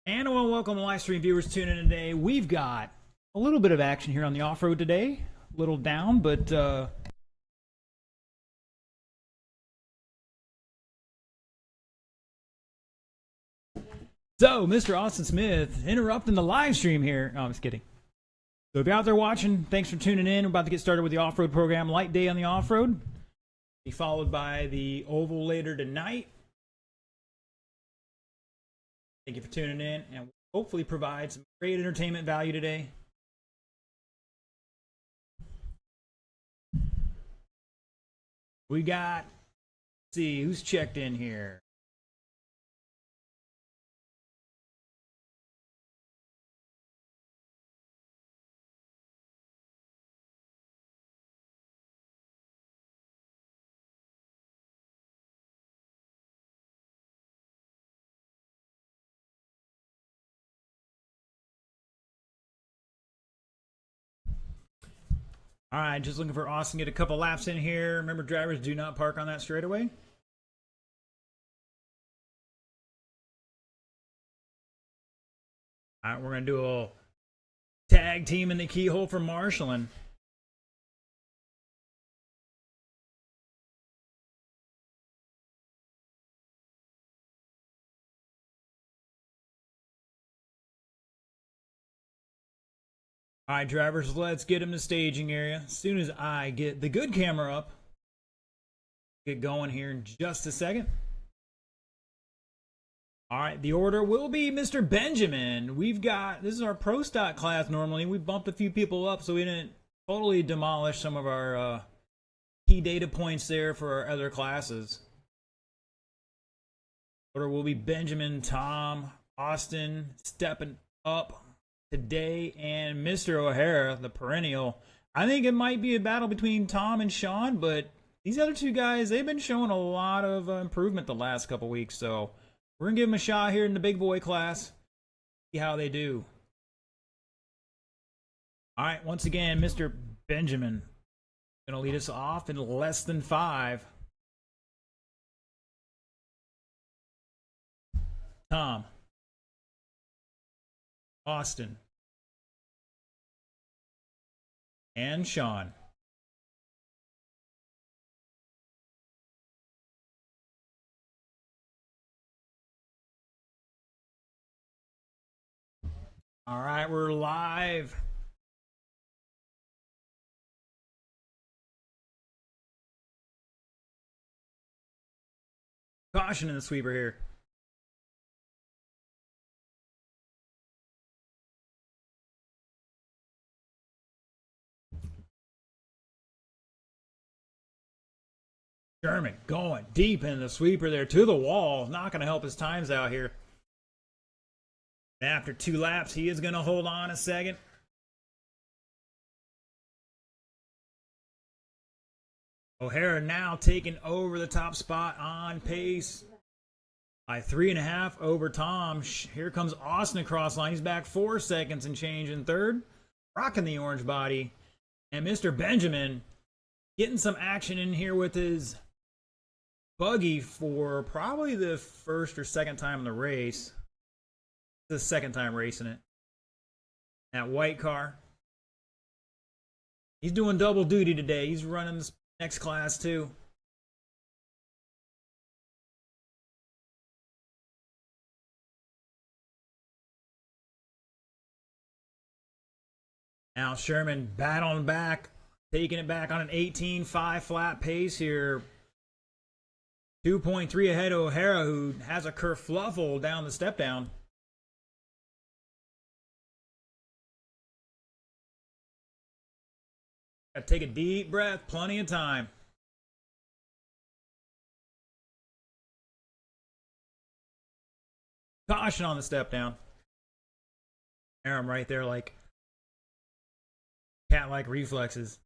And I want to welcome live stream viewers tuning in today. We've got a little bit of action here on the off-road today. A little down, but so Mr. Austin Smith interrupting the live stream here. No, I'm just kidding. So if you're out there watching, thanks for tuning in. We're about to get started with the off-road program. Light day on the off-road. Be followed by the oval later tonight. Thank you for tuning in, and hopefully provide some great entertainment value today. We got, let's see, who's checked in here? All right, just looking for Austin to get a couple laps in here. Remember, drivers do not park on that straightaway. All right, we're going to do a tag team in the keyhole for marshalling. All right, drivers, let's get them to staging area. As soon as I get the good camera up, get going here in just a second. All right, the order will be Mr. Benjamin. We've got, this is our pro stock class normally. We bumped a few people up so we didn't totally demolish some of our key data points there for our other classes. Order will be Benjamin, Tom, Austin, stepping up today, and Mr. O'Hara, the perennial. I think it might be a battle between Tom and Sean, but these other two guys, they've been showing a lot of improvement the last couple weeks, so we're going to give them a shot here in the big boy class, see how they do. All right, once again, Mr. Benjamin going to lead us off in less than 5. Tom, Austin, and Sean. All right, we're live. Caution in the sweeper here. Sherman going deep in the sweeper there to the wall. Not going to help his times out here. After 2 laps, he is going to hold on a second. O'Hara now taking over the top spot on pace by 3.5 over Tom. Here comes Austin across line. He's back 4 seconds and change in third. Rocking the orange body. And Mr. Benjamin getting some action in here with his buggy for probably the first or second time in the race. The second time racing it. That white car. He's doing double duty today. He's running this next class too. Now Sherman battling back, taking it back on an 18.5 flat pace here. 2.3 ahead of O'Hara, who has a kerfluffle down the step down. Gotta take a deep breath, plenty of time. Caution on the step down. I'm right there like cat-like reflexes.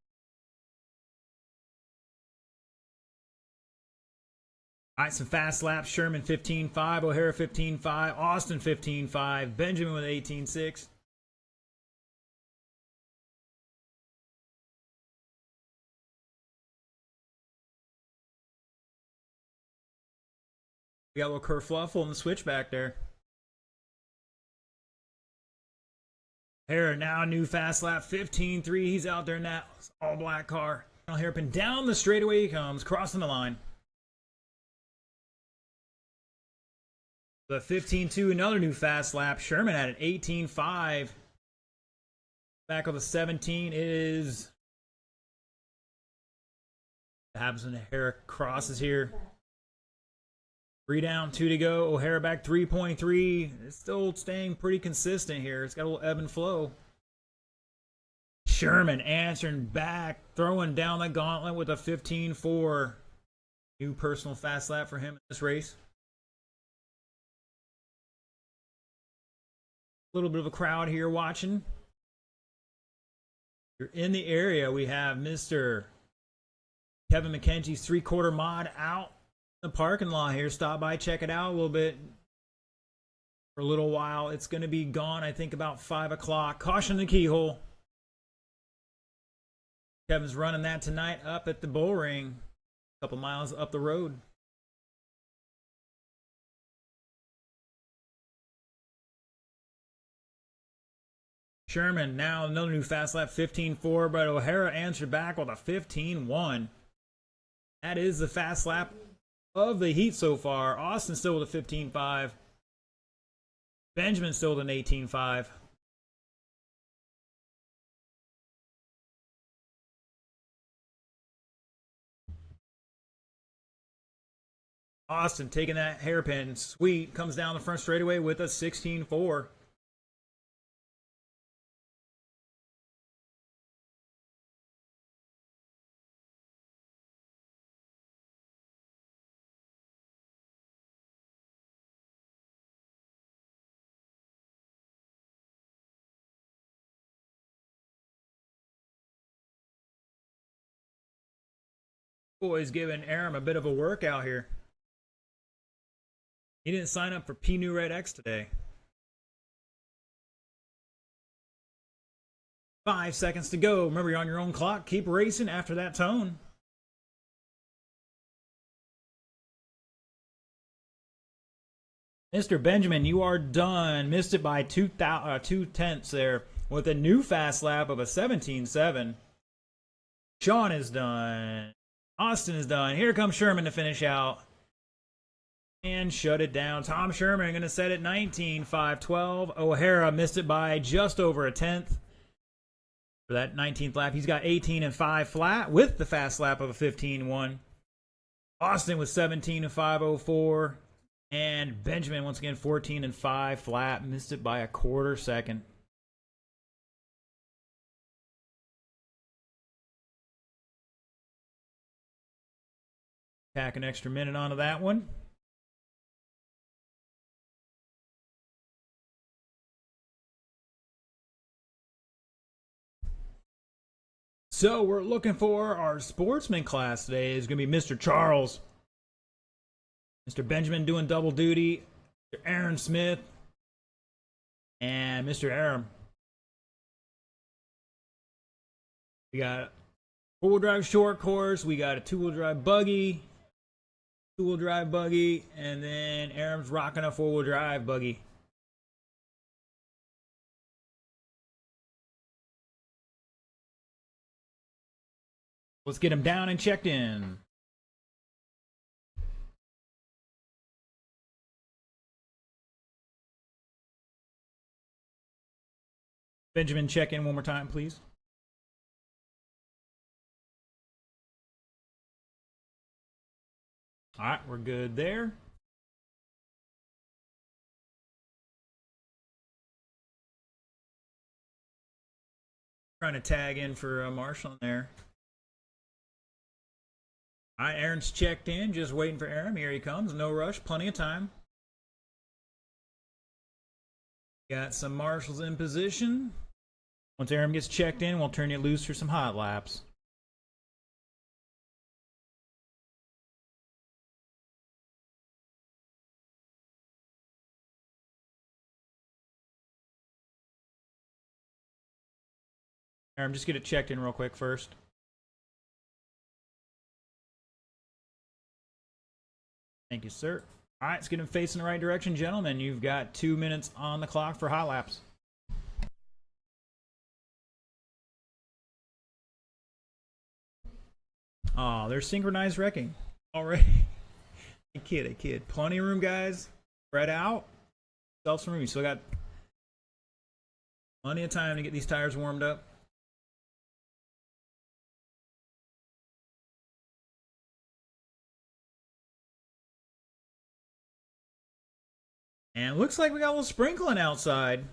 All right, some fast laps. Sherman 15.5, O'Hara 15.5, Austin 15.5, Benjamin with 18.6. We got a little kerfluffle in the switch back there. O'Hara now new fast lap 15.3. He's out there in that all black car. Hairpin down the straightaway he comes, crossing the line. The 15.2, another new fast lap. Sherman at an 18.5. Back on the 17 is happens when O'Hara crosses here. 3 down, 2 to go. O'Hara back 3.3. It's still staying pretty consistent here. It's got a little ebb and flow. Sherman answering back, throwing down the gauntlet with a 15.4. New personal fast lap for him in this race. A little bit of a crowd here watching. You're in the area. We have Mr. Kevin McKenzie's 3/4 mod out in the parking lot here. Stop by, check it out a little bit. For a little while. It's going to be gone, I think, about 5 o'clock. Caution the keyhole. Kevin's running that tonight up at the bull ring. A couple miles up the road. Sherman now another new fast lap 15.4, but O'Hara answered back with a 15.1. That is the fast lap of the heat so far. Austin still with a 15.5. Benjamin still with an 18.5. Austin taking that hairpin sweet, comes down the front straightaway with a 16.4. Boys giving Aram a bit of a workout here. He didn't sign up for Newred X today. 5 seconds to go. Remember, you're on your own clock. Keep racing after that tone. Mr. Benjamin, you are done. Missed it by 2/10 there with a new fast lap of a 17.7. Sean is done. Austin is done. Here comes Sherman to finish out. And shut it down. Tom Sherman going to set it 19.512. O'Hara missed it by just over a tenth. For that 19th lap, he's got 18.5 flat with the fast lap of a 15.1. Austin with 17.504. And Benjamin, once again, 14.5 flat. Missed it by a quarter second. Tack an extra minute onto that one. So we're looking for our sportsman class today. Is going to be Mr. Charles. Mr. Benjamin doing double duty. Mr. Aaron Smith. And Mr. Aram. We got a 4-wheel drive short course. We got a 2-wheel drive buggy. 2-wheel drive buggy. And then Aram's rocking a 4-wheel drive buggy. Let's get him down and checked in. Benjamin, check in one more time, please. All right, we're good there. Trying to tag in for Marshall in there. All right, Aaron's checked in. Just waiting for Aaron. Here he comes. No rush. Plenty of time. Got some marshals in position. Once Aaron gets checked in, we'll turn you loose for some hot laps. Aaron, just get it checked in real quick first. Thank you, sir. All right, let's get him facing the right direction, gentlemen. You've got 2 minutes on the clock for hot laps. Oh, there's synchronized wrecking already. I kid. Plenty of room, guys. Spread out. Self some room. You still got plenty of time to get these tires warmed up. And it looks like we got a little sprinkling outside.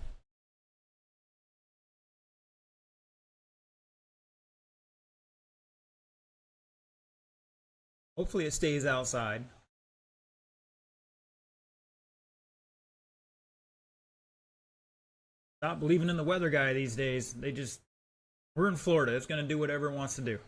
Hopefully it stays outside. Stop believing in the weather guy these days. We're in Florida. It's going to do whatever it wants to do.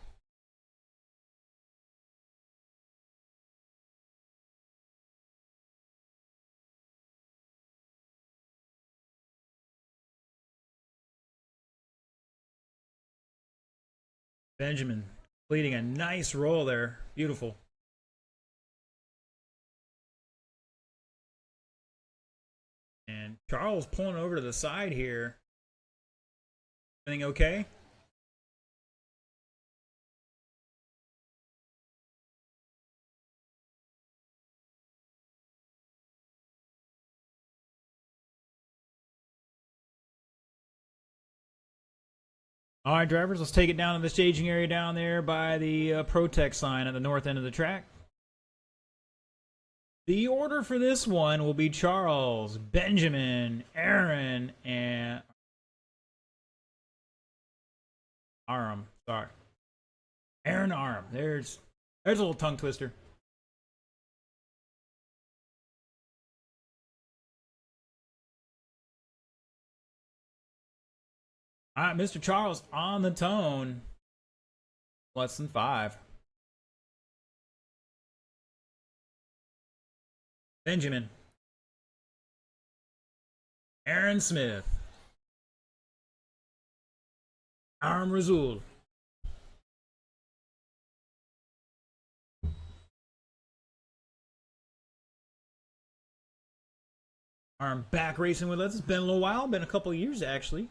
Benjamin completing a nice roll there. Beautiful. And Charles pulling over to the side here. Everything okay? All right, drivers, let's take it down to the staging area down there by the Protect sign at the north end of the track. The order for this one will be Charles, Benjamin, Aaron, and Aram. Sorry. Aaron Aram. There's a little tongue twister. All right, Mr. Charles on the tone. Less than 5. Benjamin. Aaron Smith. Aram Razul. Aram back racing with us. It's been a little while. Been a couple of years, actually.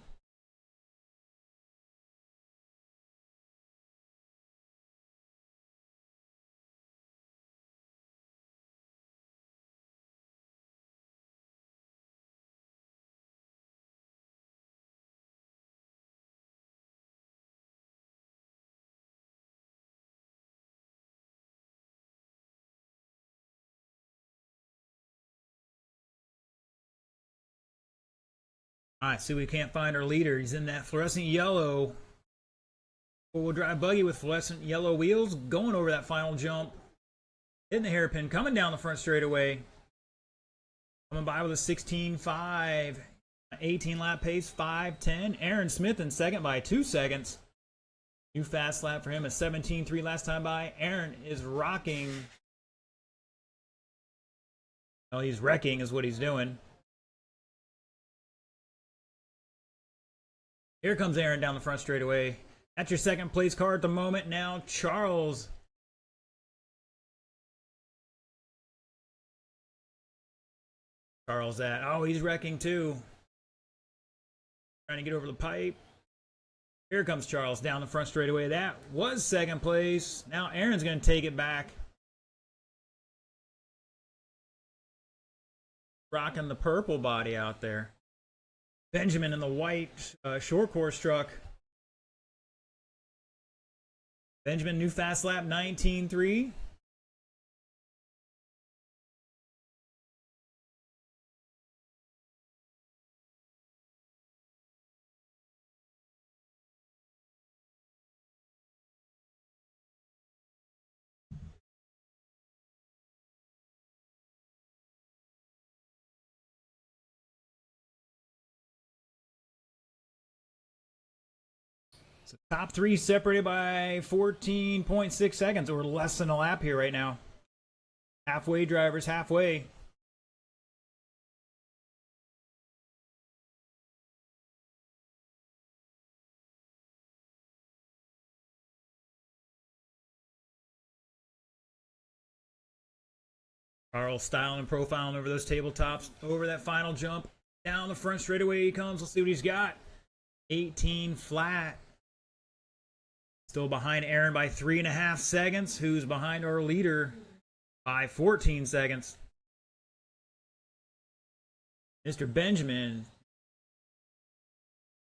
All right, see, we can't find our leader. He's in that fluorescent yellow four-wheel drive buggy with fluorescent yellow wheels, going over that final jump, hitting the hairpin, coming down the front straightaway, coming by with a 16.5, 18 lap pace, 5:10. Aaron Smith in second by 2 seconds. New fast lap for him, a 17.3 last time by. Aaron is rocking. Oh, he's wrecking is what he's doing. Here comes Aaron down the front straightaway. That's your second place car at the moment. Now Charles. Charles at. Oh, he's wrecking too. Trying to get over the pipe. Here comes Charles down the front straightaway. That was second place. Now Aaron's going to take it back. Rocking the purple body out there. Benjamin in the white short course truck. Benjamin, new fast lap, 19.3. So top three separated by 14.6 seconds, or less than a lap here right now. Halfway, drivers, halfway. Carl styling and profiling over those tabletops, over that final jump. Down the front straightaway he comes. Let's see what he's got. 18 flat. Still behind Aaron by 3.5 seconds, who's behind our leader by 14 seconds. Mr. Benjamin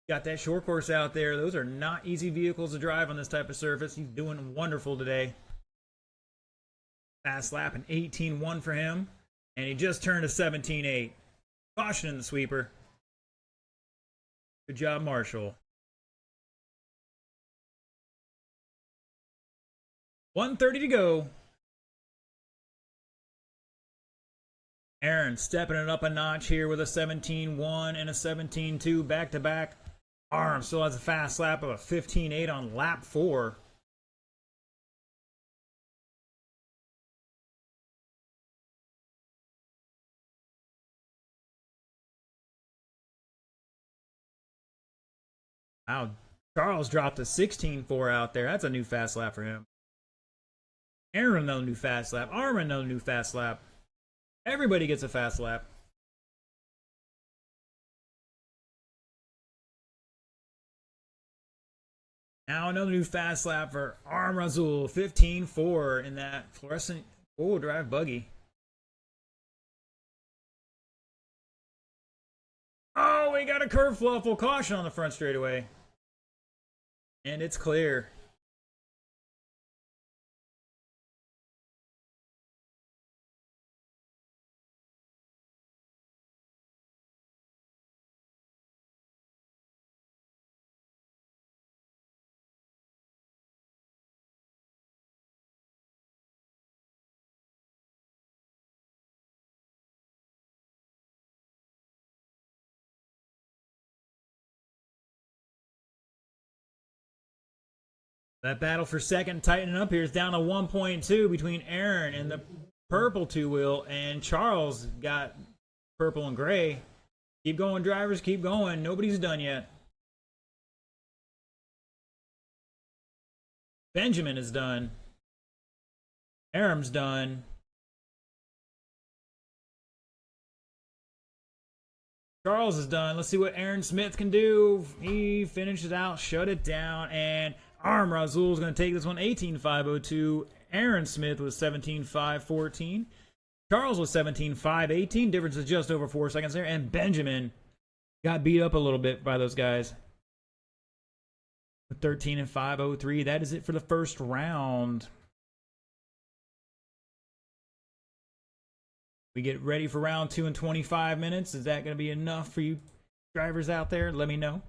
got that short course out there. Those are not easy vehicles to drive on this type of surface. He's doing wonderful today. Fast lap, an 18.1 for him. And he just turned a 17.8. Caution in the sweeper. Good job, Marshall. 1:30 to go. Aaron stepping it up a notch here with a 17.1 and a 17.2 back-to-back. Arm still has a fast lap of a 15.8 on lap 4. Wow, Charles dropped a 16.4 out there. That's a new fast lap for him. Aaron, another new fast lap. Armin, another new fast lap. Everybody gets a fast lap. Now another new fast lap for Arm Razul, 15.4 in that fluorescent four-wheel drive buggy. Oh, we got a curve fluffle. Caution on the front straightaway. And it's clear. That battle for second tightening up here is down to 1.2 between Aaron and the purple two-wheel, and Charles got purple and gray. Keep going, drivers, keep going. Nobody's done yet. Benjamin is done. Aaron's done. Charles is done. Let's see what Aaron Smith can do. He finishes out, shut it down, and Arm Razul is going to take this one 18.502. Aaron Smith was 17.514. Charles was 17.518. Difference is just over 4 seconds there. And Benjamin got beat up a little bit by those guys. 13.503. That is it for the first round. We get ready for round 2 in 25 minutes. Is that going to be enough for you drivers out there? Let me know.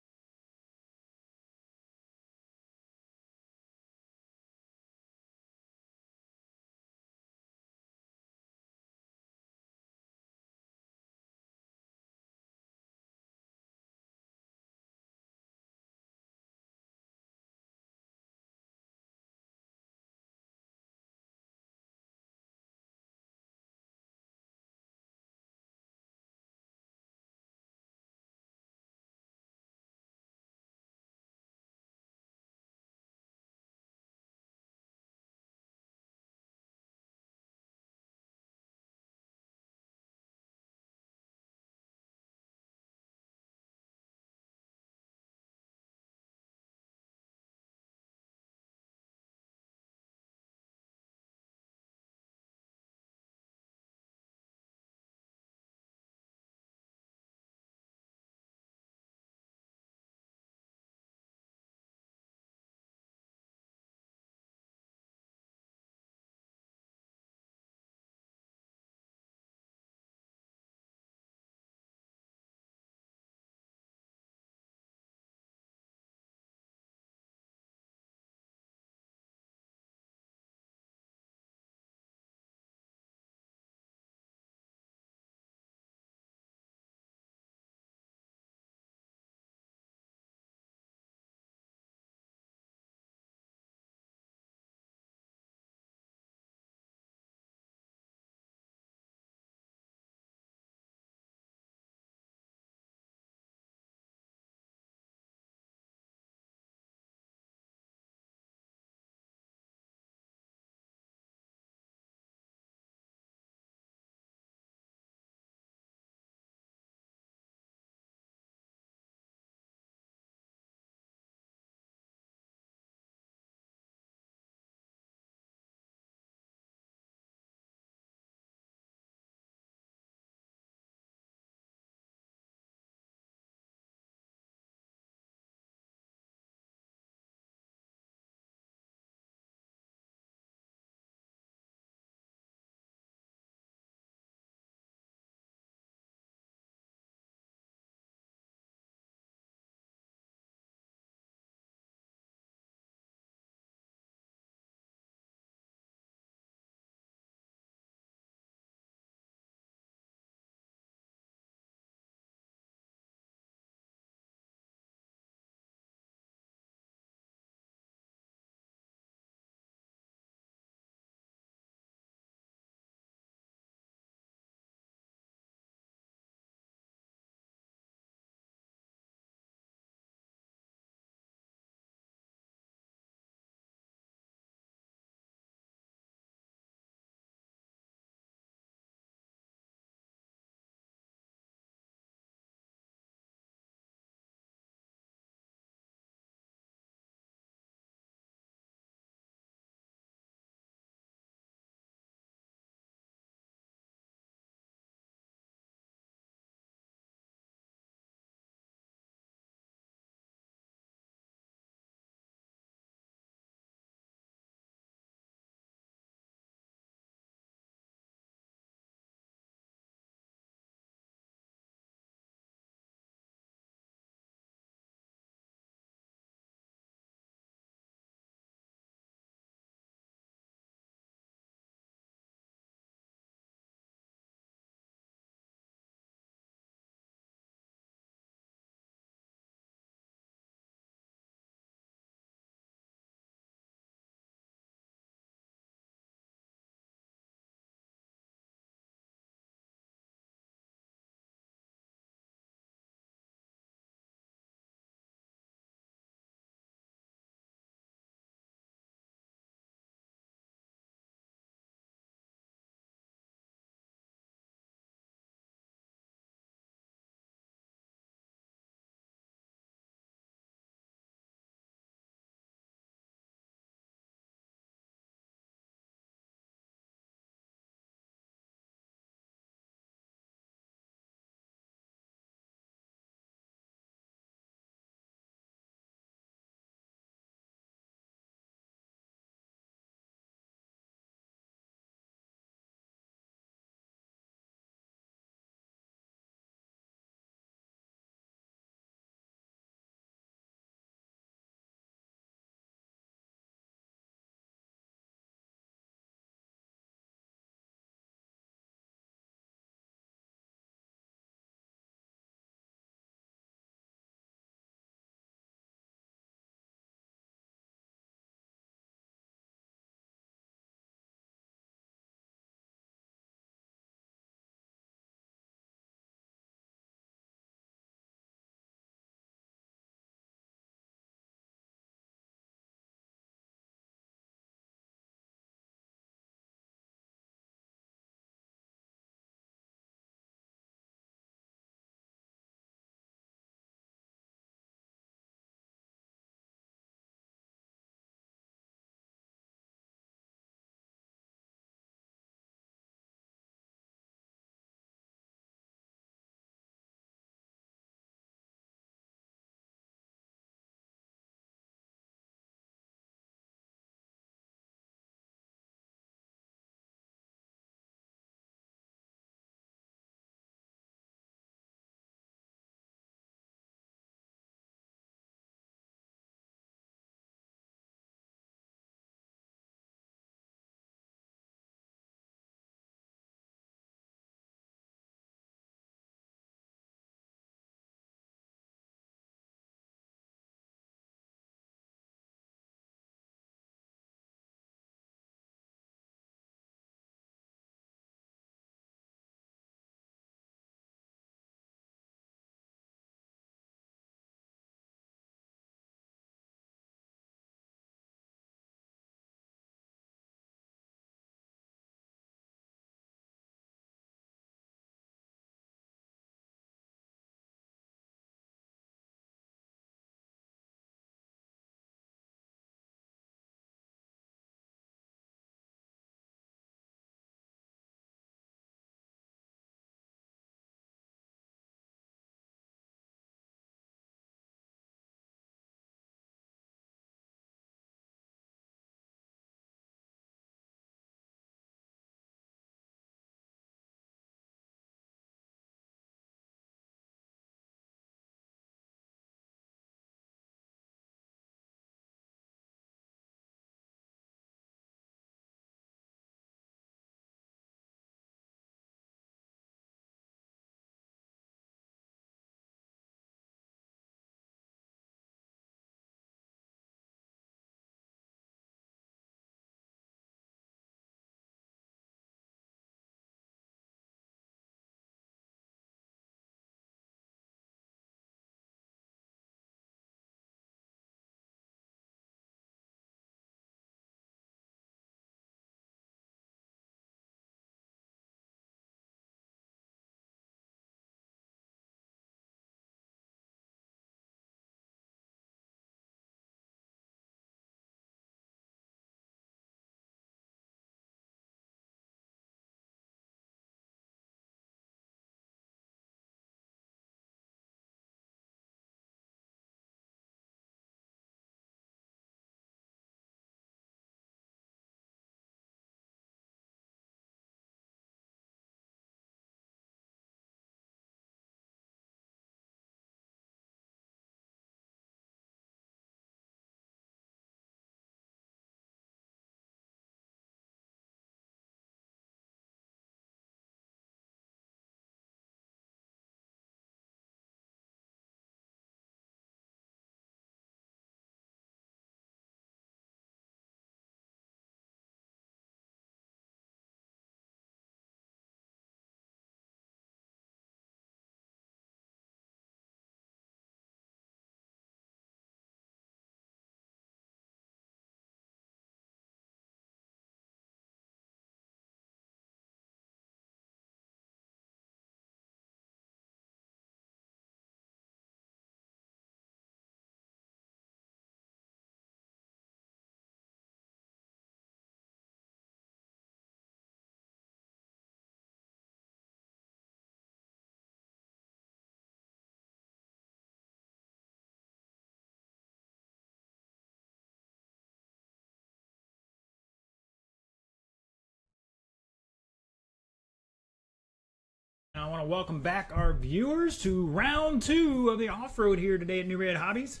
want to welcome back our viewers to round 2 of the off-road here today at Newred Hobbies.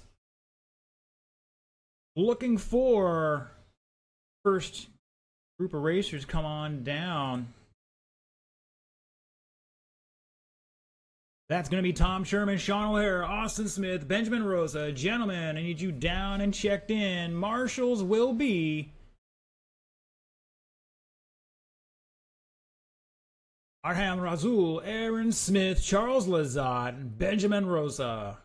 Looking for first group of racers come on down. That's going to be Tom Sherman, Sean O'Hara, Austin Smith, Benjamin Rosa. Gentlemen, I need you down and checked in. Marshals will be Arham Razul, Aaron Smith, Charles Lazat, and Benjamin Rosa.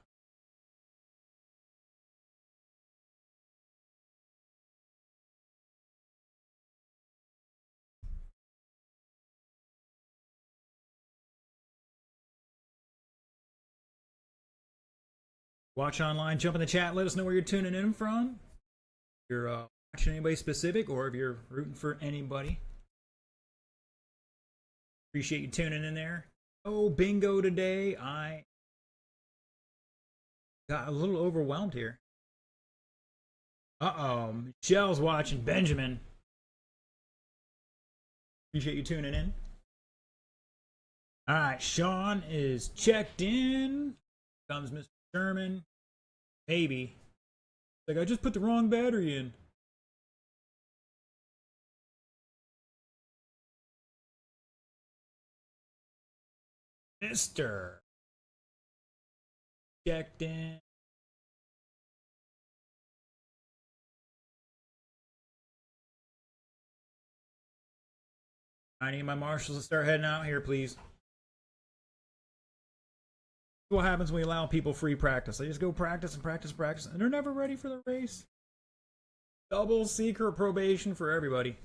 Watch online, jump in the chat, let us know where you're tuning in from. If you're watching anybody specific or if you're rooting for anybody. Appreciate you tuning in there. Oh, bingo today. I got a little overwhelmed here. Uh-oh, Michelle's watching Benjamin. Appreciate you tuning in. All right, Sean is checked in. Comes Mr. Sherman. Maybe. Like, I just put the wrong battery in. Mr. Checked in. I need my marshals to start heading out here, please. What happens when we allow people free practice? They just go practice and practice and practice, and they're never ready for the race. Double secret probation for everybody.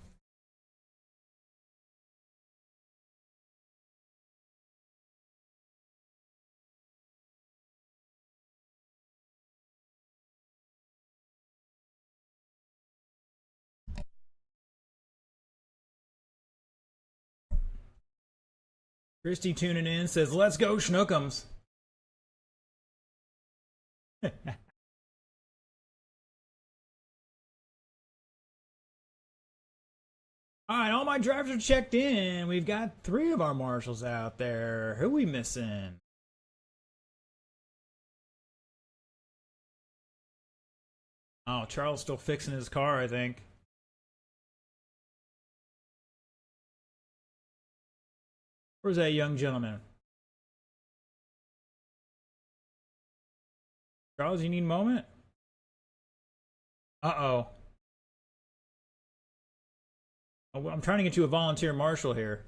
Christy tuning in says, let's go Schnookums. Alright, all my drivers are checked in. We've got 3 of our marshals out there. Who are we missing? Oh, Charles still fixing his car, I think. Where's that young gentleman? Charles, you need a moment? Uh-oh. Oh, I'm trying to get you a volunteer marshal here.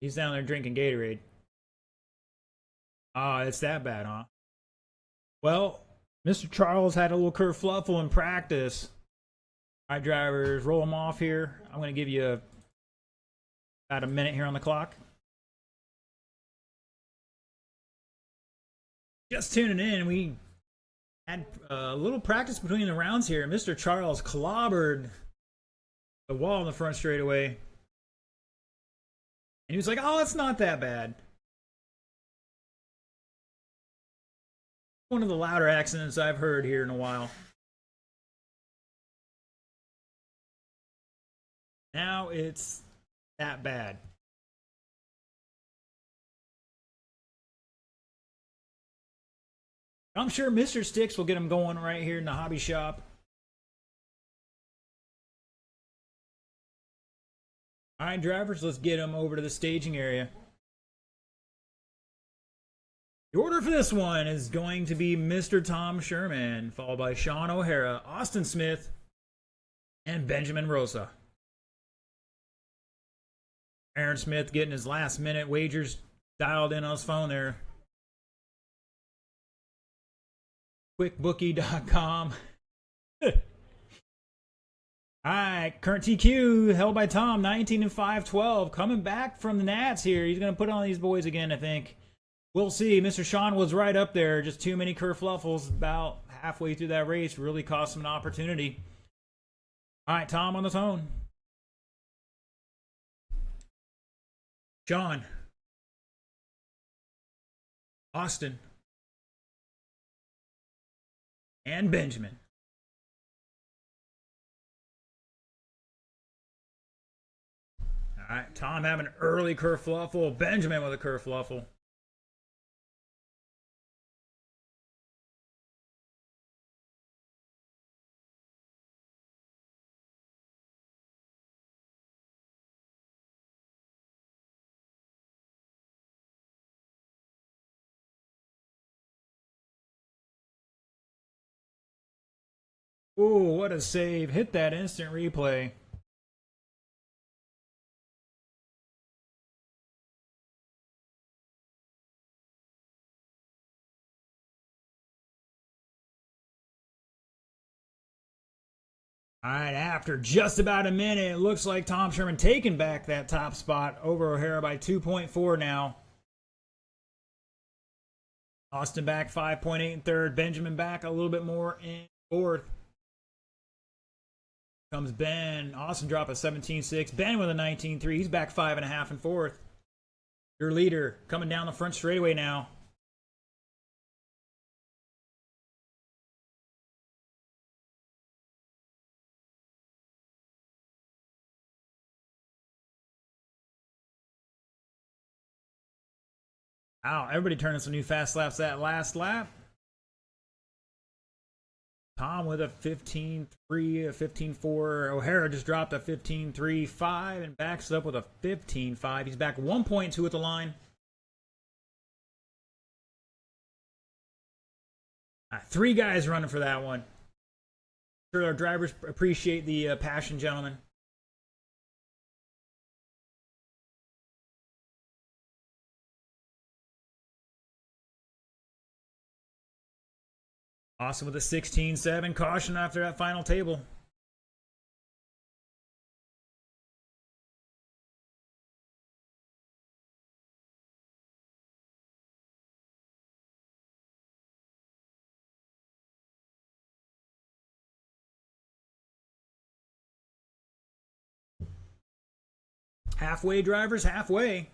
He's down there drinking Gatorade. Ah, it's that bad, huh? Well, Mr. Charles had a little kerfluffle in practice. All right, drivers, roll them off here. I'm going to give you about a minute here on the clock. Just tuning in, we had a little practice between the rounds here. Mr. Charles clobbered the wall in the front straightaway. And he was like, oh, it's not that bad. One of the louder accidents I've heard here in a while. Now it's that bad. I'm sure Mr. Sticks will get him going right here in the hobby shop. All right, drivers, let's get them over to the staging area. The order for this one is going to be Mr. Tom Sherman, followed by Sean O'Hara, Austin Smith, and Benjamin Rosa. Aaron Smith getting his last minute wagers dialed in on his phone there. QuickBookie.com. Alright, current TQ held by Tom, 19 and 5-12. Coming back from the Nats here. He's going to put on these boys again, I think. We'll see. Mr. Sean was right up there. Just too many kerfluffles about halfway through that race. Really cost him an opportunity. Alright, Tom on the phone. Sean. Austin. And Benjamin. All right, Tom having an early kerfluffle. Benjamin with a kerfluffle. Ooh, what a save. Hit that instant replay. All right, after just about a minute, it looks like Tom Sherman taking back that top spot over O'Hara by 2.4 now. Austin back 5.8 in third. Benjamin back a little bit more in fourth. Comes Ben. Austin drop a 17.6. Ben with a 19.3. He's back 5.5 in fourth. Your leader coming down the front straightaway now. Wow, everybody turning some new fast laps that last lap. Tom with a 15.3, a 15.4. O'Hara just dropped a 15.3.5 and backs it up with a 15.5. He's back 1.2 at the line. Three guys running for that one. Sure, our drivers appreciate the passion, gentlemen. Austin with a 16.7. Caution after that final table. Halfway, drivers, halfway.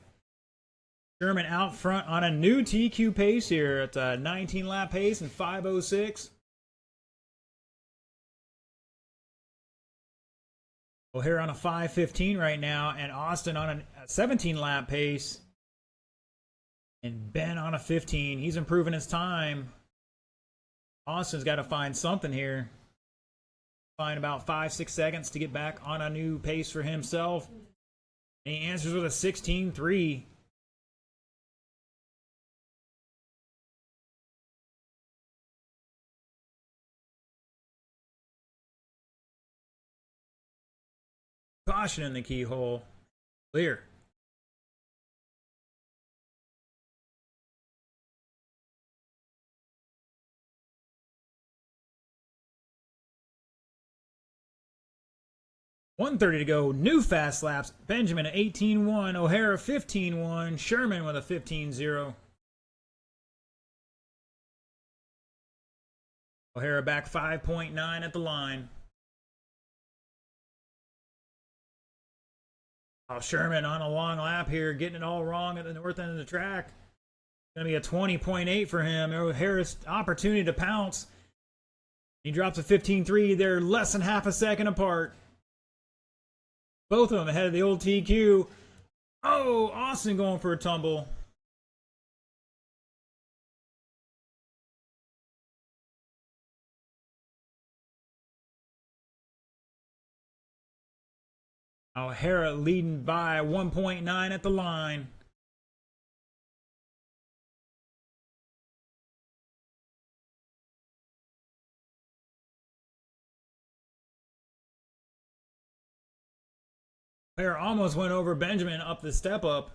Sherman out front on a new TQ pace here at a 19 lap pace and 5.06. O'Hara on a 5.15 right now, and Austin on a 17 lap pace. And Ben on a 15. He's improving his time. Austin's got to find something here. Find about 5-6 seconds to get back on a new pace for himself. And he answers with a 16.3. Caution in the keyhole. Clear. .130 to go. New fast laps. Benjamin at 18.1. O'Hara 15.1. Sherman with a 15.0. O'Hara back 5.9 at the line. Oh, Sherman on a long lap here, getting it all wrong at the north end of the track. Going to be a 20.8 for him. O'Hara's opportunity to pounce. He drops a 15.3. They're less than half a second apart. Both of them ahead of the old TQ. Oh, Austin going for a tumble. O'Hara leading by 1.9 at the line. O'Hara almost went over Benjamin up the step up.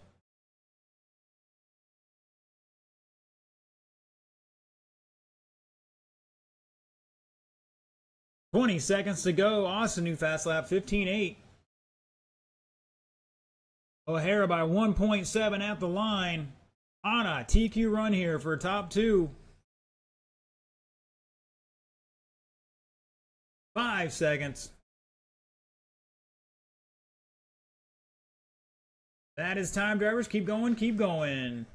.20 seconds to go. Austin new fast lap 15.8. O'Hara by 1.7 at the line. On a TQ run here for top two. 5 seconds. That is time, drivers. Keep going, keep going.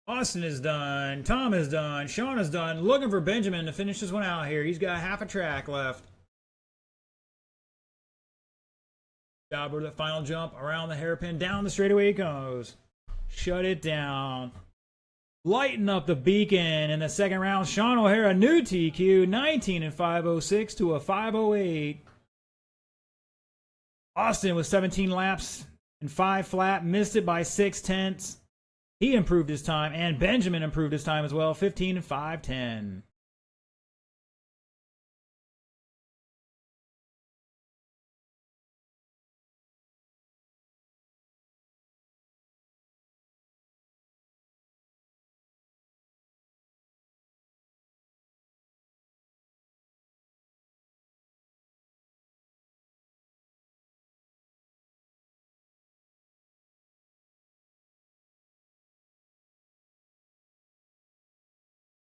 Austin is done. Tom is done. Sean is done. Looking for Benjamin to finish this one out here. He's got half a track left. Jobber, the final jump around the hairpin, down the straightaway it goes. Shut it down. Lighten up the beacon in the second round. Sean O'Hara, new TQ, 19 and 506 to a 508. Austin with 17 laps and 5 flat, missed it by 6/10. He improved his time, and Benjamin improved his time as well, 15 and 510.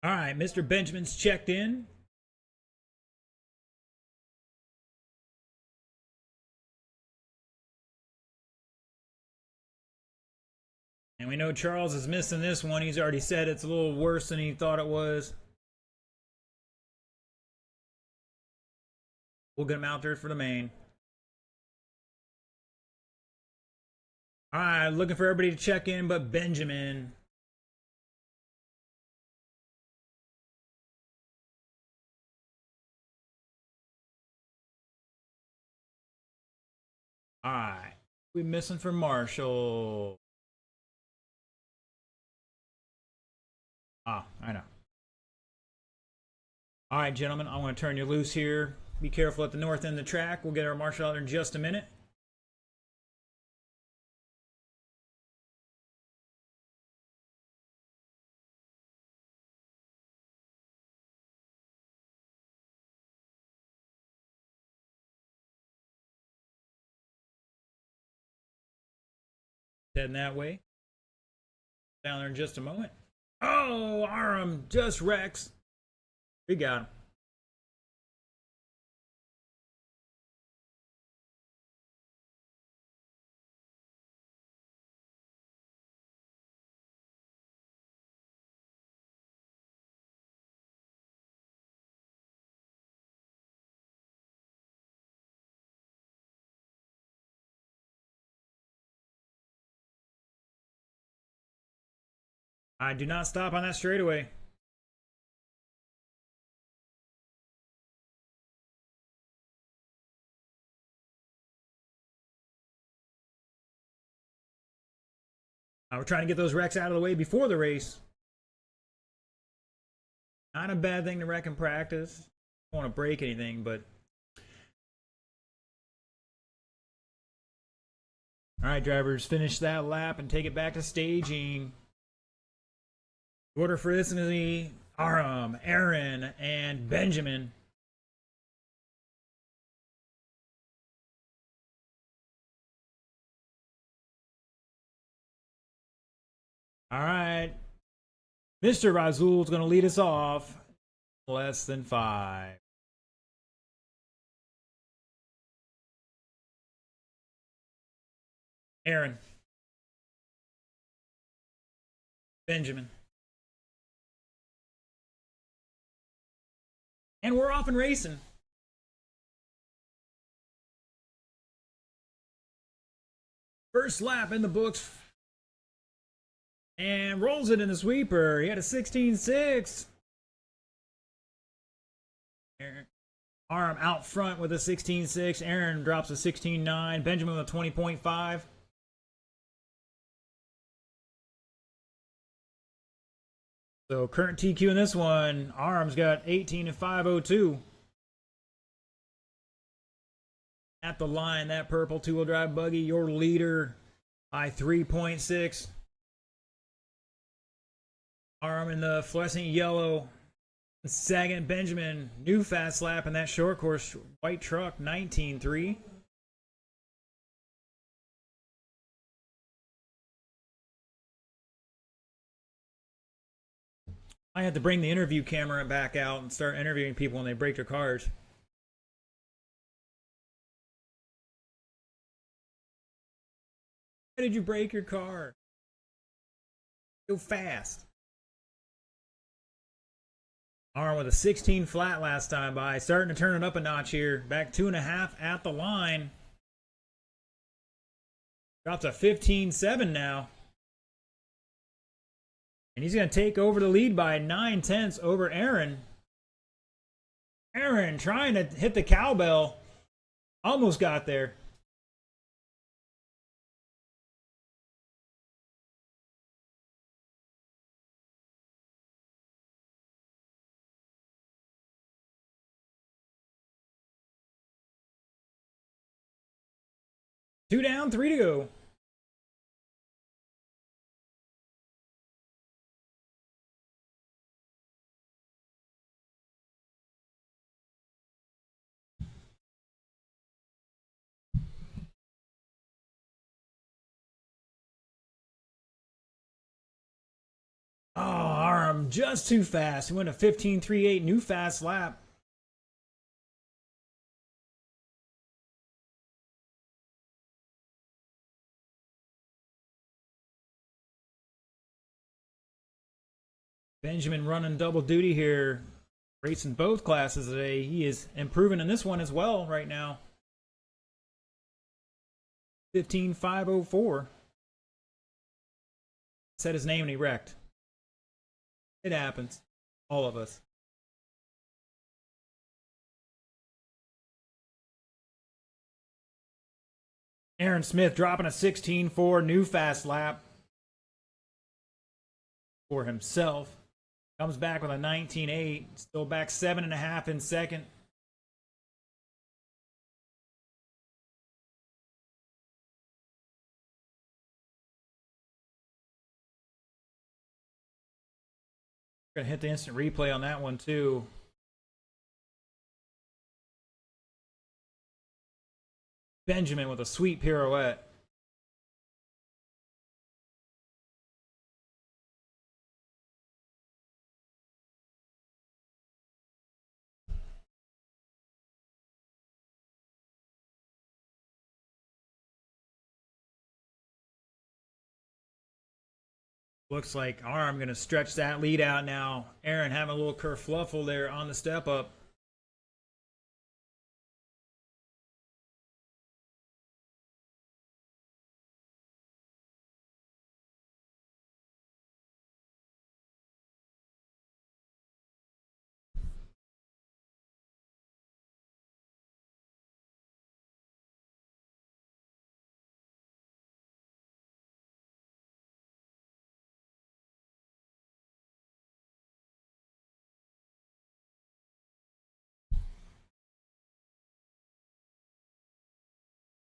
All right, Mr. Benjamin's checked in. And we know Charles is missing this one. He's already said it's a little worse than he thought it was. We'll get him out there for the main. All right, looking for everybody to check in but Benjamin. All right, we missing for Marshall. I know. All right, gentlemen, I want to turn you loose here. Be careful at the north end of the track. We'll get our marshal out there in just a minute. Heading that way. Down there in just a moment. Oh, Aram just wrecks. We got him. I do not stop on that straightaway. We're trying to get those wrecks out of the way before the race. Not a bad thing to wreck in practice. Don't want to break anything, but... Alright, drivers, finish that lap and take it back to staging. Order for this is the Aram, Aaron, and Benjamin. All right. Mr. Razul's going to lead us off. Less than 5. Aaron. Benjamin. And we're off and racing. First lap in the books. And rolls it in the sweeper. He had a 16.6. Arm out front with a 16.6. Aaron drops a 16.9. Benjamin with a 20.5. So current TQ in this one, Arm's got 18 and 502. At the line, that purple two-wheel drive buggy, your leader by 3.6. Arm in the fluorescent yellow. Second, Benjamin, new fast lap in that short course white truck, 19.3. I had to bring the interview camera back out and start interviewing people when they break their cars. Why did you break your car? So fast. Arm with a 16 flat last time by. Starting to turn it up a notch here. Back 2.5 at the line. Drops a 15-7 now. And he's going to take over the lead by 9/10 over Aaron. Aaron trying to hit the cowbell. Almost got there. Two down, three to go. Oh, arm just too fast. He went a 15.38 new fast lap. Benjamin running double duty here, racing both classes today. He is improving in this one as well right now. 15.504. Said his name and he wrecked. It happens. All of us. Aaron Smith dropping a 16.4 new fast lap for himself. Comes back with a 19.8. Still back 7.5 in second. Gonna hit the instant replay on that one too. Benjamin with a sweet pirouette. Looks like Arm going to stretch that lead out now. Aaron having a little kerfluffle there on the step up.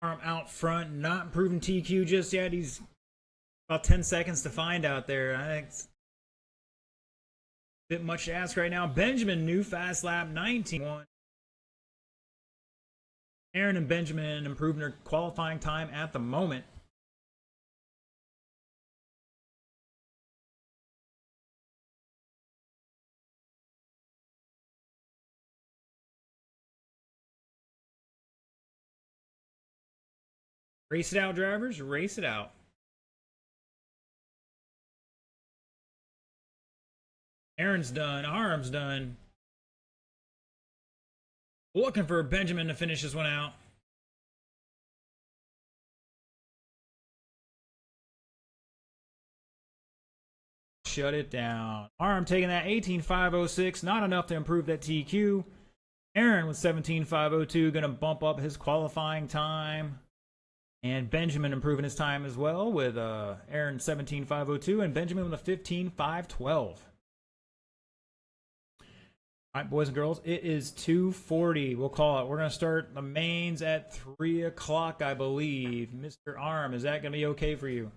Arm out front, not improving TQ just yet. He's about 10 seconds to find out there. I think it's a bit much to ask right now. Benjamin, new fast lap, 19.1. Aaron and Benjamin improving their qualifying time at the moment. Race it out, drivers. Race it out. Aaron's done. Arm's done. Looking for Benjamin to finish this one out. Shut it down. Arm taking that 18.506. Not enough to improve that TQ. Aaron with 17.502. Going to bump up his qualifying time. And Benjamin improving his time as well with Aaron 17.502 and Benjamin with a 15.512. All right, boys and girls, it is 2:40. We'll call it. We're going to start the mains at 3 o'clock, I believe. Mr. Arm, is that going to be okay for you?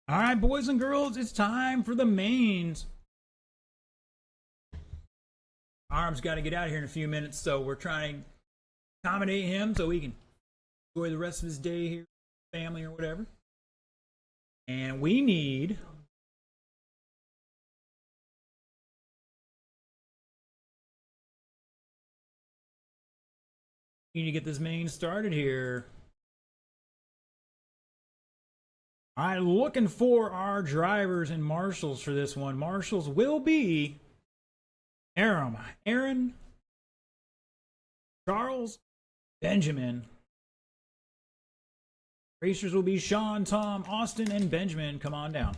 All right, boys and girls, it's time for the mains. Arm's got to get out of here in a few minutes, so we're trying to accommodate him so he can enjoy the rest of his day here, family or whatever. And we need to get this main started here. All right, looking for our drivers and marshals for this one. Marshals will be Aaron, Charles, Benjamin. Racers will be Sean, Tom, Austin, and Benjamin. Come on down.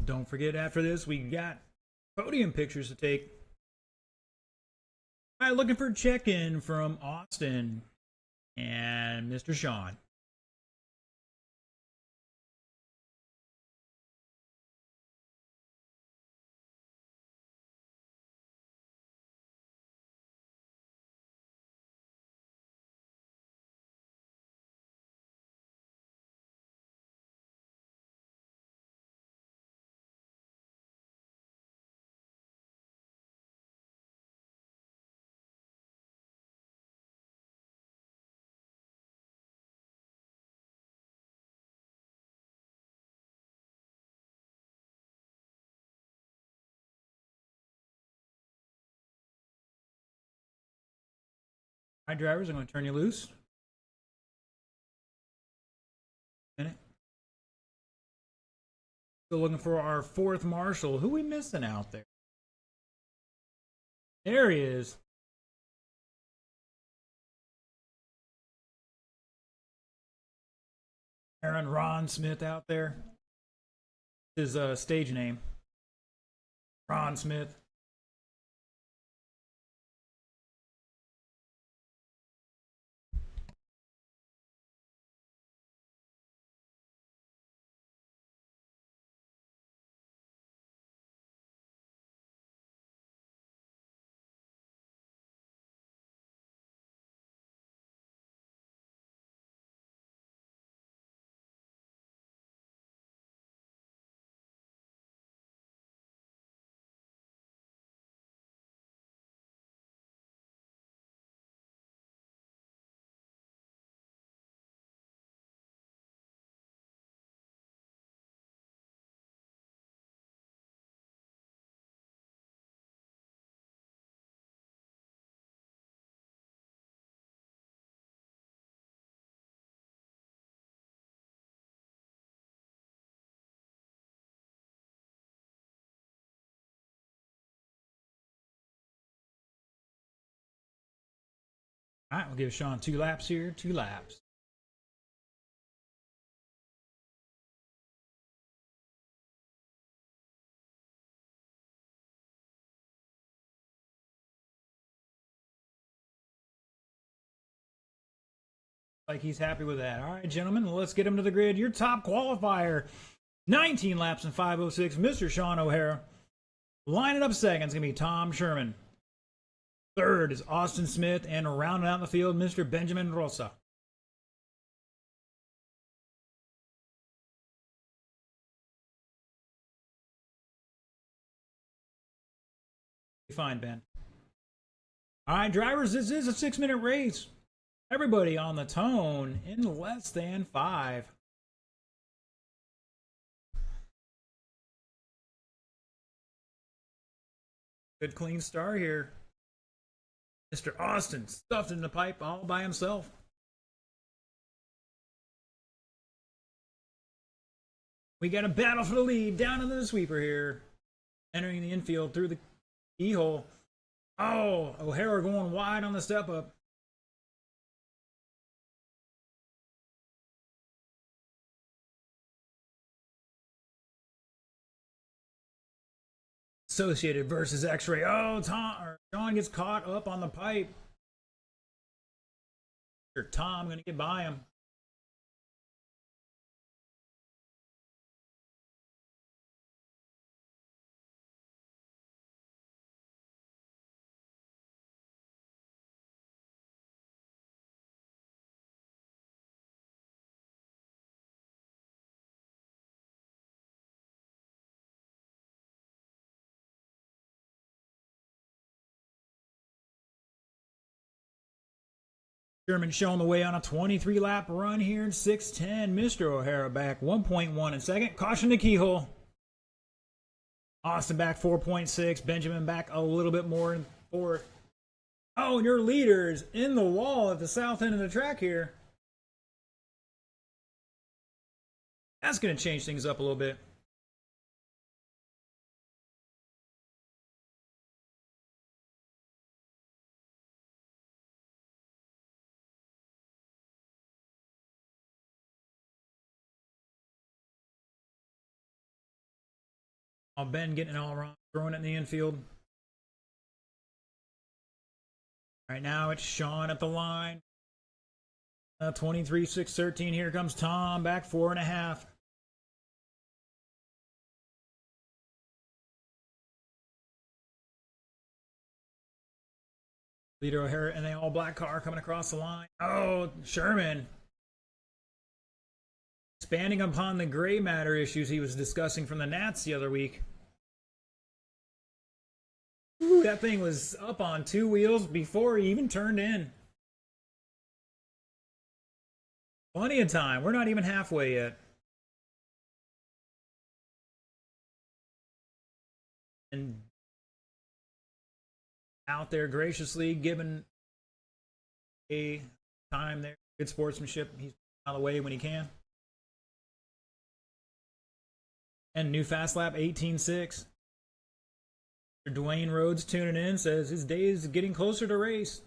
Don't forget, after this, we got podium pictures to take. All right, looking for a check-in from Austin and Mr. Sean. All right, drivers, I'm going to turn you loose. Minute. Still looking for our fourth marshal. Who we missing out there? There he is. Ron Smith out there. His stage name. Ron Smith. All right, we'll give Sean 2 laps here. 2 laps. Like he's happy with that. All right, gentlemen, let's get him to the grid. Your top qualifier, 19 laps and 5:06, Mr. Sean O'Hara. Lining up second is going to be Tom Sherman. Third is Austin Smith, and rounding out the field, Mr. Benjamin Rosa. Fine, Ben. All right, drivers, this is a 6-minute race. Everybody on the tone in less than 5. Good clean start here. Mr. Austin stuffed in the pipe all by himself. We got a battle for the lead down into the sweeper here. Entering the infield through the keyhole. Oh, O'Hara going wide on the step up. Associated versus X-Ray. Oh, John gets caught up on the pipe. Tom gonna get by him. Sherman showing the way on a 23-lap run here in 6:10. Mr. O'Hara back 1.1 in second. Caution to keyhole. Austin back 4.6. Benjamin back a little bit more in fourth. Oh, and your leader is in the wall at the south end of the track here. That's going to change things up a little bit. Ben getting it all wrong, throwing it in the infield. Right now it's Sean at the line. 23-6-13. Here comes Tom back 4.5. Leader O'Hara and the all black car coming across the line. Oh, Sherman. Expanding upon the gray matter issues he was discussing from the Nats the other week. Ooh, that thing was up on 2 wheels before he even turned in. Plenty of time. We're not even halfway yet. And out there graciously giving a time there. Good sportsmanship. He's out of the way when he can. And new fast lap 18.6. Dwayne Rhodes tuning in says his day is getting closer to race.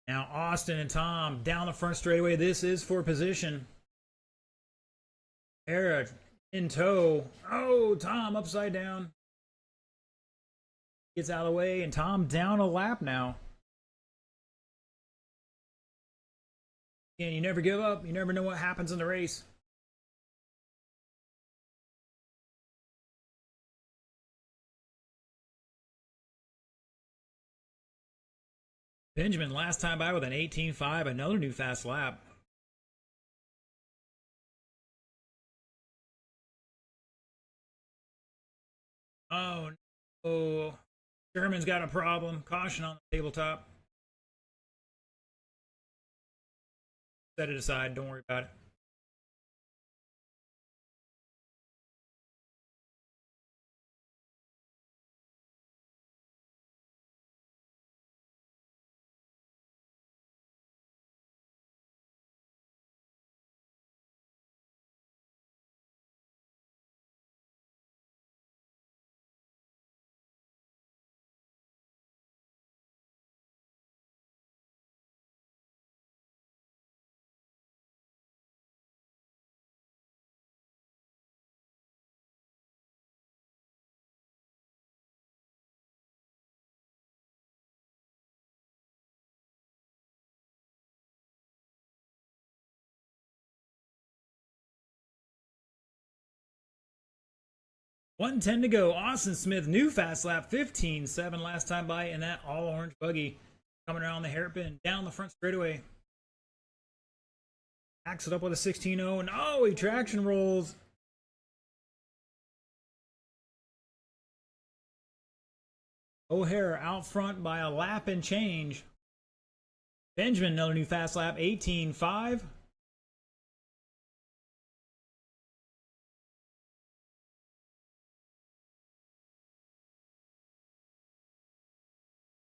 Now Austin and Tom down the front straightaway. This is for position. Era in tow. Oh, Tom upside down. Gets out of the way, and Tom down a lap now. And you never give up. You never know what happens in the race. Benjamin last time by with an 18.5, another new fast lap. Oh no. Sherman's got a problem. Caution on the tabletop. Set it aside. Don't worry about it. .110 to go. Austin Smith, new fast lap, 15.7 last time by in that all orange buggy. Coming around the hairpin, down the front straightaway. Backs it up with a 16.0, and oh, he traction rolls. O'Hara out front by a lap and change. Benjamin, another new fast lap, 18.5.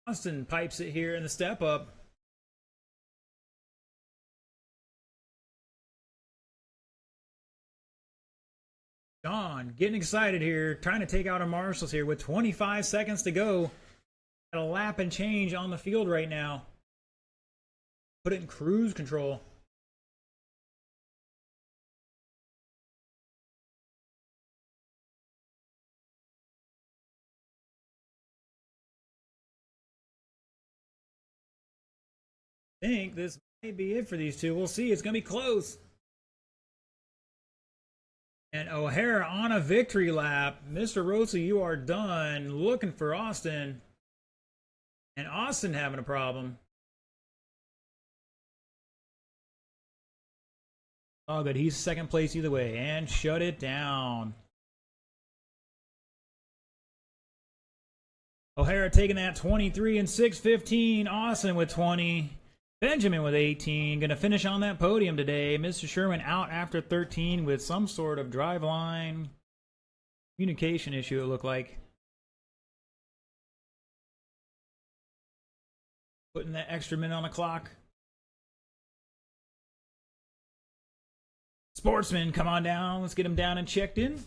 Austin pipes it here in the step up. John getting excited here, trying to take out our marshals here with 25 seconds to go. Got a lap and change on the field right now. Put it in cruise control. I think this may be it for these two. We'll see. It's going to be close. And O'Hara on a victory lap. Mr. Rosa, you are done. Looking for Austin. And Austin having a problem. Oh, good. He's second place either way. And shut it down. O'Hara taking that 23 and 6:15. Austin with 20. Benjamin with 18. Going to finish on that podium today. Mr. Sherman out after 13 with some sort of driveline communication issue, it looked like. Putting that extra minute on the clock. Sportsman, come on down. Let's get him down and checked in.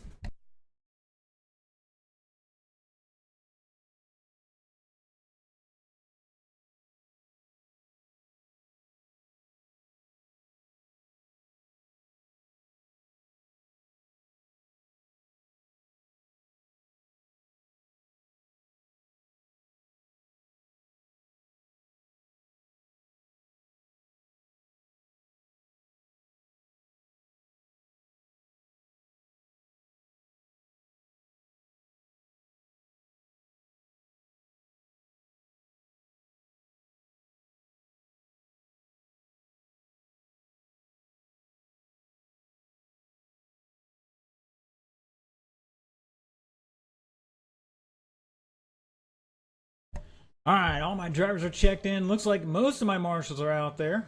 All right, all my drivers are checked in. Looks like most of my marshals are out there.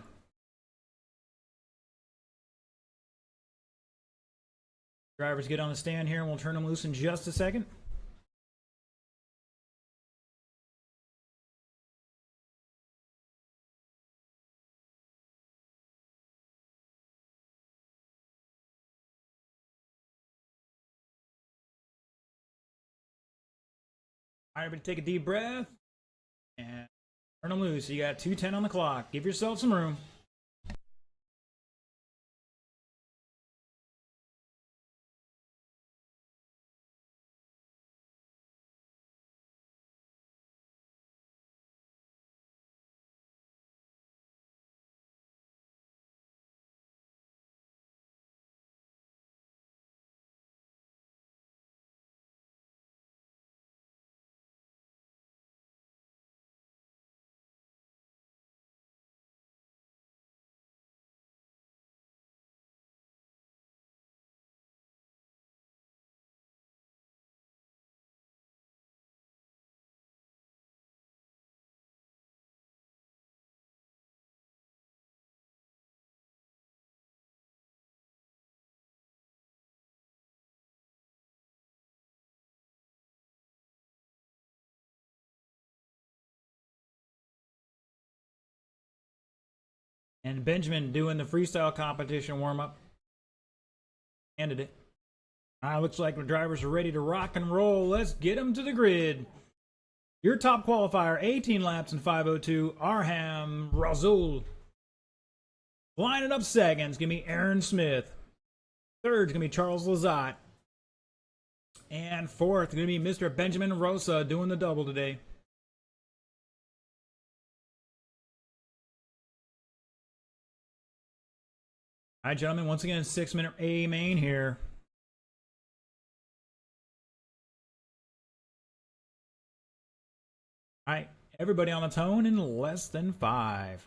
Drivers get on the stand here and we'll turn them loose in just a second. All right, everybody take a deep breath and turn them loose. You got 2:10 on the clock. Give yourself some room. And Benjamin doing the freestyle competition warm-up. Ended it. All right, looks like the drivers are ready to rock and roll. Let's get them to the grid. Your top qualifier, 18 laps in 5:02, Arham Razul. Lining up second is going to be Aaron Smith. Third is going to be Charles Lazat. And fourth is going to be Mr. Benjamin Rosa doing the double today. All right, gentlemen, once again, 6-minute A main here. All right, everybody on the tone in less than 5.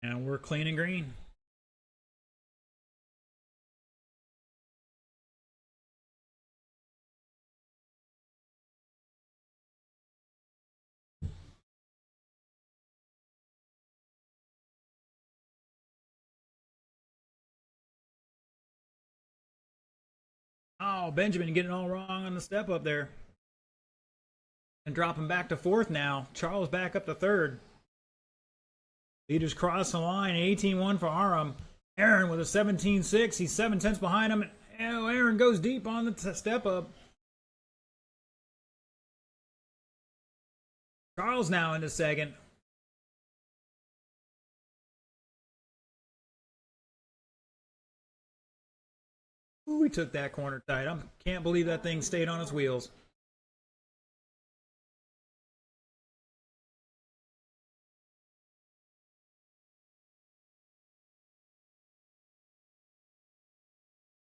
And we're clean and green. Oh, Benjamin getting all wrong on the step up there. and dropping back to fourth now. Charles back up to third. Leaders cross the line. 18-1 for Aram. Aaron with a 17-6. He's 7/10 behind him. And Aaron goes deep on the step up. Charles now into second. Ooh, we took that corner tight. I can't believe that thing stayed on its wheels.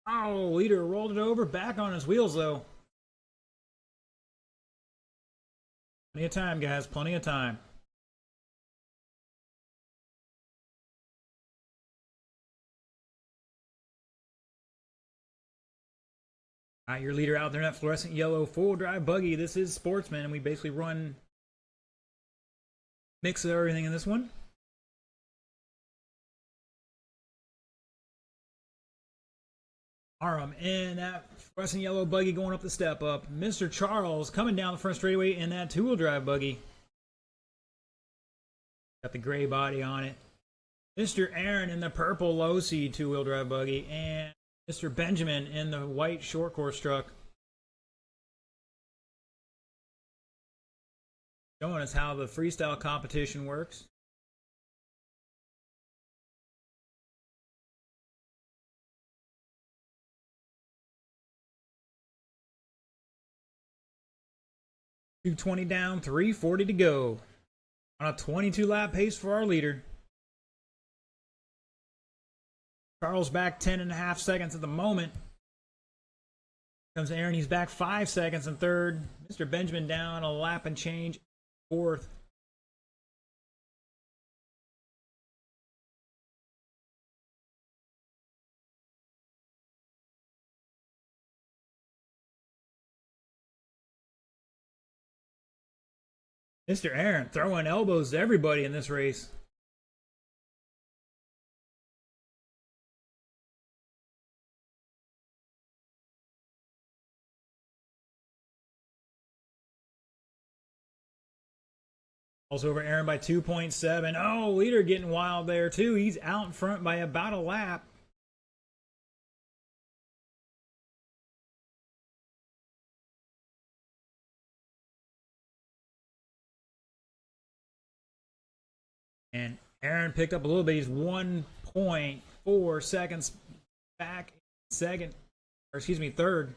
Oh, leader rolled it over. Back on his wheels, though. Plenty of time, guys. Plenty of time. All right, your leader out there in that fluorescent yellow full drive buggy. This is Sportsman, and we basically run mix of everything in this one. Aram in that fluorescent yellow buggy going up the step up. Mr. Charles coming down the front straightaway in that two-wheel drive buggy. Got the gray body on it. Mr. Aaron in the purple low-C two-wheel drive buggy. And Mr. Benjamin in the white short course truck. Showing us how the freestyle competition works. .220 down, 340 to go. On a 22-lap pace for our leader. Charles back 10.5 seconds at the moment. Comes Aaron, he's back 5 seconds in third. Mr. Benjamin down a lap and change, fourth. Mr. Aaron throwing elbows to everybody in this race. Also over Aaron by 2.7. Oh, leader getting wild there too. He's out in front by about a lap. And Aaron picked up a little bit. He's 1.4 seconds back second, or excuse me, third.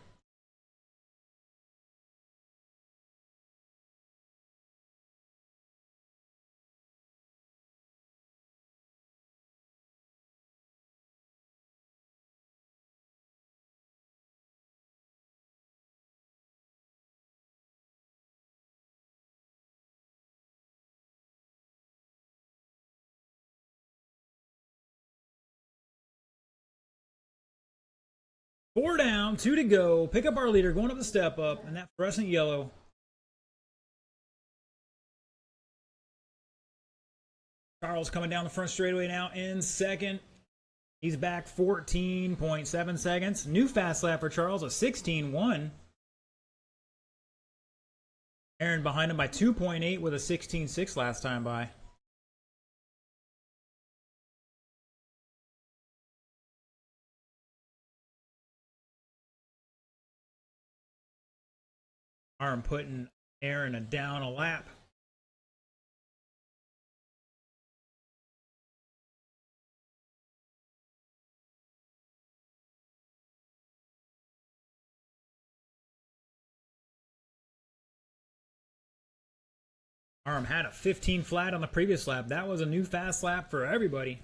Four down, two to go. Pick up our leader, going up the step up, and that fluorescent yellow. Charles coming down the front straightaway now in second. He's back 14.7 seconds. New fast lap for Charles, a 16.1. Aaron behind him by 2.8 with a 16.6 last time by. Arm putting Aaron down a lap. Arm had a 15 flat on the previous lap. That was a new fast lap for everybody.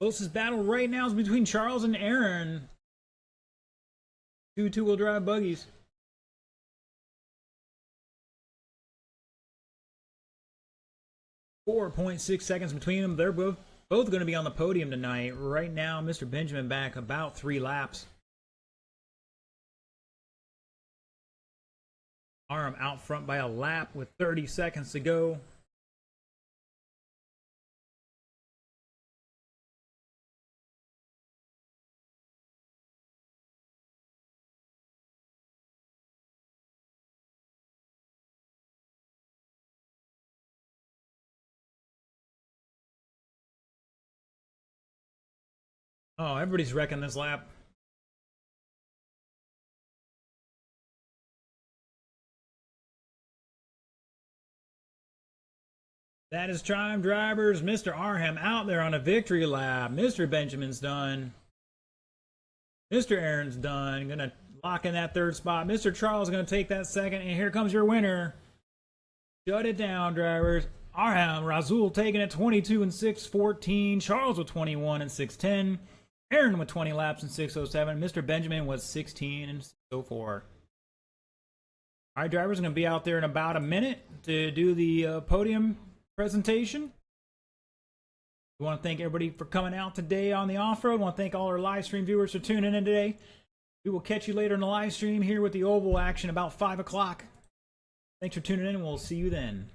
Closest battle right now is between Charles and Aaron. Two-wheel drive buggies. .6 seconds between them. They're both going to be on the podium tonight. Right now, Mr. Benjamin back about 3 laps. Arm out front by a lap with 30 seconds to go. Oh, everybody's wrecking this lap. That is Triumph Drivers. Mr. Arham out there on a victory lap. Mr. Benjamin's done. Mr. Aaron's done. Gonna lock in that third spot. Mr. Charles is gonna take that second. And here comes your winner. Shut it down, drivers. Arham, Razul taking it 22 and 6:14. Charles with 21 and 6:10. Aaron with 20 laps and 6:07. Mr. Benjamin was 16 and 6:04. All right, drivers, going to be out there in about a minute to do the podium presentation. We want to thank everybody for coming out today on the off-road. We want to thank all our live stream viewers for tuning in today. We will catch you later in the live stream here with the oval action about 5 o'clock. Thanks for tuning in, and we'll see you then.